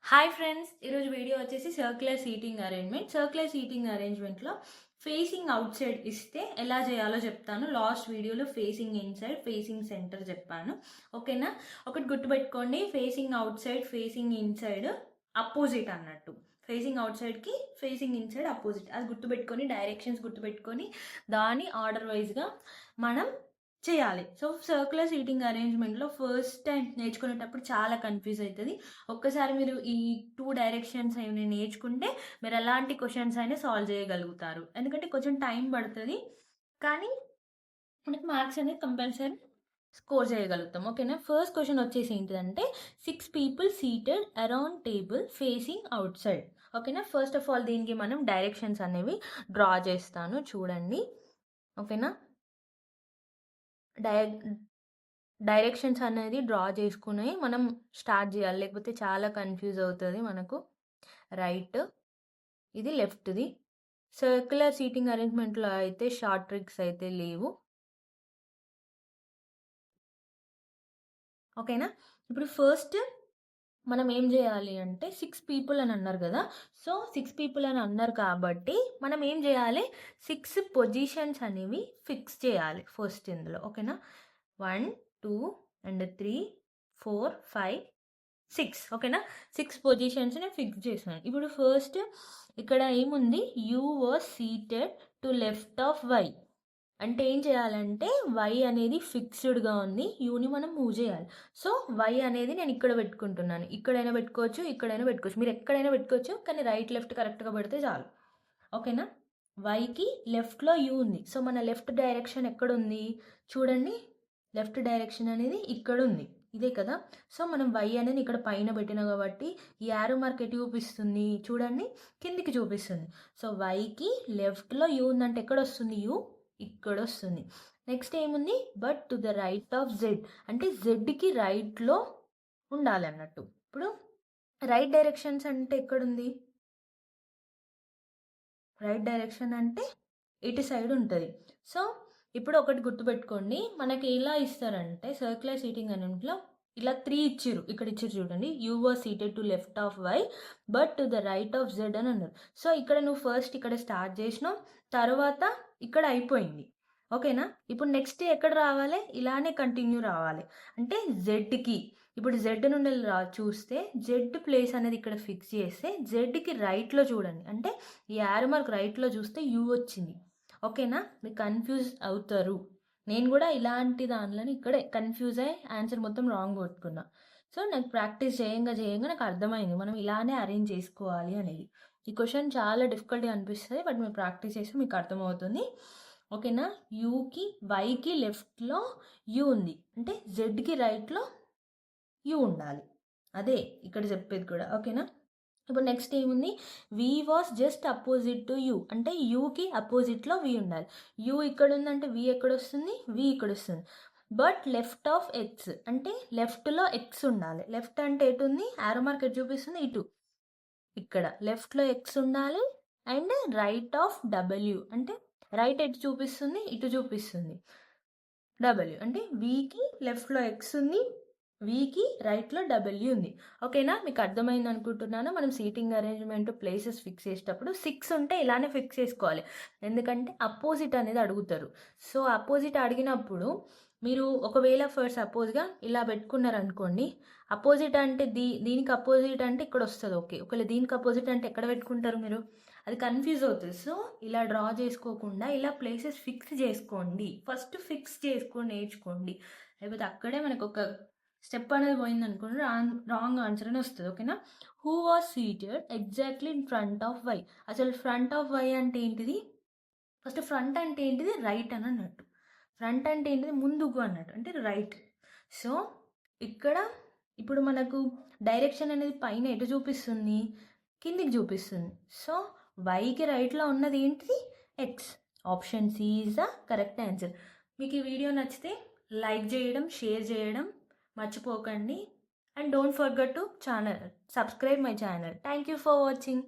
Hi friends, ఈరోజు video వచ్చేసి circular seating arrangement. Circular seating అరేంజ్మెంట్లో ఫేసింగ్ అవుట్ సైడ్ ఇస్తే ఎలా చేయాలో చెప్తాను. లాస్ట్ వీడియోలో ఫేసింగ్ ఇన్సైడ్, ఫేసింగ్ సెంటర్ చెప్పాను. ఓకేనా? ఒకటి గుర్తుపెట్టుకోండి, facing outside, facing inside opposite అన్నట్టు. ఫేసింగ్ అవుట్ సైడ్కి ఫేసింగ్ ఇన్సైడ్ అపోజిట్. అది గుర్తుపెట్టుకొని, డైరెక్షన్స్ గుర్తుపెట్టుకొని దాని ఆర్డర్ వైజ్గా మనం చేయాలి. సో సర్క్యులర్ సీటింగ్ అరేంజ్మెంట్లో ఫస్ట్ టైం నేర్చుకునేటప్పుడు చాలా కన్ఫ్యూజ్ అవుతుంది. ఒక్కసారి మీరు ఈ 2 డైరెక్షన్స్ అనేవి నేర్చుకుంటే మీరు ఎలాంటి క్వశ్చన్స్ అయినా సాల్వ్ చేయగలుగుతారు. ఎందుకంటే కొంచెం టైం పడుతుంది, కానీ మనకి మార్క్స్ అనేది కంపల్సరీ స్కోర్ చేయగలుగుతాం. ఓకేనా? ఫస్ట్ క్వశ్చన్ వచ్చేసి ఏంటిదంటే 6 people seated around table facing out side. ఓకేనా? ఫస్ట్ ఆఫ్ ఆల్ దీనికి మనం డైరెక్షన్స్ అనేవి డ్రా చేస్తాను, చూడండి. ఓకేనా? డైరెక్షన్స్ అనేది డ్రా చేసుకుని మనం స్టార్ట్ చేయాలి, లేకపోతే చాలా కన్ఫ్యూజ్ అవుతుంది మనకు. రైట్, ఇది లెఫ్ట్ది. సర్క్యులర్ సీటింగ్ అరేంజ్మెంట్లో అయితే షార్ట్ ట్రిక్స్ అయితే లేవు. ఓకేనా? ఇప్పుడు ఫస్ట్ మనం ఏం చేయాలి అంటే 6 పీపుల్ అని అన్నారు కదా. సో 6 పీపుల్ అని అన్నారు కాబట్టి మనం ఏం చేయాలి, 6 పొజిషన్స్ అనేవి ఫిక్స్ చేయాలి ఫస్ట్ ఇందులో. ఓకేనా? 1 2 అండ్ 3 4 5 6. ఓకేనా? 6 పొజిషన్స్ని ఫిక్స్ చేసాను. ఇప్పుడు ఫస్ట్ ఇక్కడ ఏముంది, you was seated to left of Y. అంటే ఏం చేయాలంటే వై అనేది ఫిక్స్డ్గా ఉంది, యూని మనం మూవ్ చేయాలి. సో వై అనేది నేను ఇక్కడ పెట్టుకుంటున్నాను. ఇక్కడైనా పెట్టుకోవచ్చు, ఇక్కడైనా పెట్టుకోవచ్చు, మీరు ఎక్కడైనా పెట్టుకోవచ్చు, కానీ రైట్ లెఫ్ట్ కరెక్ట్గా పెడితే చాలు. ఓకేనా? వైకి లెఫ్ట్లో యూ ఉంది. సో మన లెఫ్ట్ డైరెక్షన్ ఎక్కడ ఉంది చూడండి, లెఫ్ట్ డైరెక్షన్ అనేది ఇక్కడ ఉంది, ఇదే కదా. సో మనం వై అనేది ఇక్కడ పైన పెట్టినా కాబట్టి ఈ యారో మార్క్ ఎటు చూపిస్తుంది చూడండి, కిందికి చూపిస్తుంది. సో వైకి లెఫ్ట్లో యూ ఉందంటే ఎక్కడ వస్తుంది, యూ ఇక్కడ వస్తుంది. నెక్స్ట్ ఏముంది, but to the right of Z, అంటే జెడ్కి రైట్లో ఉండాలి అన్నట్టు. ఇప్పుడు రైట్ డైరెక్షన్స్ అంటే ఎక్కడుంది, రైట్ డైరెక్షన్ అంటే ఇటు సైడ్ ఉంటుంది. సో ఇప్పుడు ఒకటి గుర్తుపెట్టుకోండి, మనకి ఎలా ఇస్తారంటే సర్క్యులర్ సీటింగ్ అన్నింటిలో ఇలా 3 ఇచ్చిర్రు, ఇక్కడ ఇచ్చిర్రు చూడండి, you was seated to left of Y but to the right of Z అని అన్నారు. సో ఇక్కడ నువ్వు ఫస్ట్ ఇక్కడ స్టార్ట్ చేసినావు, తర్వాత ఇక్కడ అయిపోయింది. ఓకేనా? ఇప్పుడు నెక్స్ట్ ఎక్కడ రావాలి, ఇలానే కంటిన్యూ రావాలి. అంటే జెడ్కి, ఇప్పుడు జెడ్ నుండి చూస్తే జెడ్ ప్లేస్ అనేది ఇక్కడ ఫిక్స్ చేస్తే జెడ్కి రైట్లో చూడండి, అంటే ఈ యారో మార్క్ రైట్లో చూస్తే యూ వచ్చింది. ఓకేనా? మీరు కన్ఫ్యూజ్ అవుతారు. నేను కూడా ఇలాంటి దానిలోని ఇక్కడే కన్ఫ్యూజ్ అయ్యి ఆన్సర్ మొత్తం రాంగ్ కొట్టుకున్నా. సో నాకు ప్రాక్టీస్ చేయంగా నాకు అర్థమైంది మనం ఇలానే అరేంజ్ చేసుకోవాలి అనేది. ఈ క్వశ్చన్ చాలా డిఫికల్ట్గా అనిపిస్తుంది, బట్ మీరు ప్రాక్టీస్ చేస్తే మీకు అర్థమవుతుంది. ఓకేనా? యూకి వైకి లెఫ్ట్లో యూ ఉంది, అంటే జెడ్కి రైట్లో యూ ఉండాలి, అదే ఇక్కడ చెప్పేది కూడా. ఓకేనా? ఇప్పుడు నెక్స్ట్ ఏముంది, V was just opposite to you, అంటే యూకి అపోజిట్లో వి ఉండాలి. యూ ఇక్కడ ఉందంటే వి ఎక్కడ వస్తుంది, వి ఇక్కడ వస్తుంది. బట్ లెఫ్ట్ ఆఫ్ ఎక్స్, అంటే లెఫ్ట్లో ఎక్స్ ఉండాలి. లెఫ్ట్ అంటే ఎటు ఉంది, యారో మార్క్ ఎటు చూపిస్తుంది, ఇటు. ఇక్కడ లెఫ్ట్లో ఎక్స్ ఉండాలి. అండ్ రైట్ ఆఫ్ డబ్ల్యూ, అంటే రైట్ ఎటు చూపిస్తుంది, ఇటు చూపిస్తుంది. డబ్ల్యూ అంటే వీకి లెఫ్ట్లో ఎక్స్ ఉంది, వీకి రైట్లో డబ్ల్యూ ఉంది. ఓకేనా? మీకు అర్థమైంది అనుకుంటున్నాను. మనం సీటింగ్ అరేంజ్మెంట్ ప్లేసెస్ ఫిక్స్ చేసేటప్పుడు 6 ఉంటే ఇలానే ఫిక్స్ చేసుకోవాలి, ఎందుకంటే అపోజిట్ అనేది అడుగుతారు. సో అపోజిట్ అడిగినప్పుడు మీరు ఒకవేళ ఫర్ సపోజ్గా ఇలా పెట్టుకున్నారనుకోండి, అపోజిట్ అంటే దీనికి అపోజిట్ అంటే ఇక్కడ వస్తుంది. ఓకే, ఒకవేళ దీనికి అపోజిట్ అంటే ఎక్కడ పెట్టుకుంటారు మీరు, అది కన్ఫ్యూజ్ అవుతుంది. సో ఇలా డ్రా చేసుకోకుండా ఇలా ప్లేసెస్ ఫిక్స్ చేసుకోండి, ఫస్ట్ ఫిక్స్ చేసుకొని నేర్చుకోండి. లేకపోతే అక్కడే మనకు ఒక స్టెప్ అనేది పోయింది అనుకోండి, రాంగ్ ఆన్సర్ అని వస్తుంది. ఓకేనా? Who was seated exactly in front of Y. అసలు ఫ్రంట్ ఆఫ్ వై అంటే ఏంటిది, ఫస్ట్ ఫ్రంట్ అంటే ఏంటిది, రైట్ అని అన్నట్టు. ఫ్రంట్ అంటే ఏంటిది, ముందుకు అన్నట్టు, అంటే రైట్. సో ఇక్కడ ఇప్పుడు మనకు డైరెక్షన్ అనేది పైన ఎటు చూపిస్తుంది, కిందికి చూపిస్తుంది. సో వైకి రైట్లో ఉన్నది ఏంటిది, X. Option C is the correct answer. మీకు ఈ వీడియో నచ్చితే లైక్ చేయడం, షేర్ చేయడం మర్చిపోకండి. And don't forget to subscribe my channel. Thank you for watching.